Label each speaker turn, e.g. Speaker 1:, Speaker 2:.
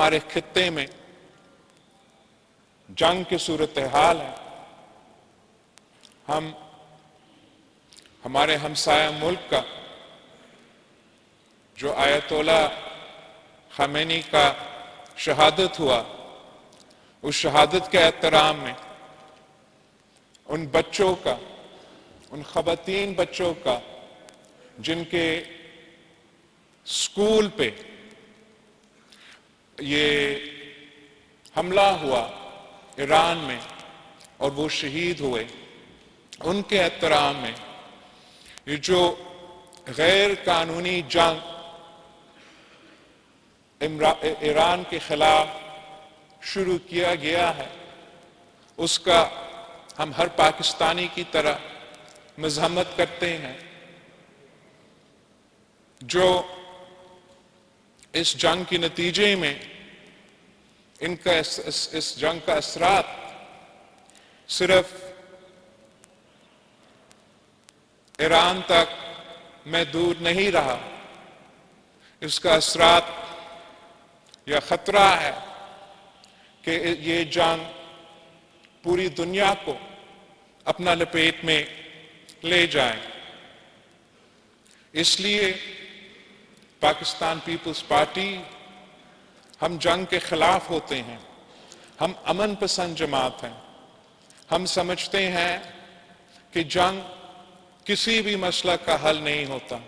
Speaker 1: ہمارے خطے میں جنگ کی صورتحال ہے، ہمارے ہمسایہ ملک کا جو آیت اللہ خامنئی کا شہادت ہوا، اس شہادت کے احترام میں ان بچوں کا، ان خواتین بچوں کا جن کے اسکول پہ یہ حملہ ہوا ایران میں اور وہ شہید ہوئے، ان کے احترام میں یہ جو غیر قانونی جنگ ایران کے خلاف شروع کیا گیا ہے، اس کا ہم ہر پاکستانی کی طرح مذمت کرتے ہیں۔ جو اس جنگ کے نتیجے میں اس جنگ کا اثرات صرف ایران تک محدود نہیں رہا، اس کا اثرات یا خطرہ ہے کہ یہ جنگ پوری دنیا کو اپنا لپیٹ میں لے جائے۔ اس لیے پاکستان پیپلز پارٹی ہم جنگ کے خلاف ہوتے ہیں، ہم امن پسند جماعت ہیں۔ ہم سمجھتے ہیں کہ جنگ کسی بھی مسئلہ کا حل نہیں ہوتا۔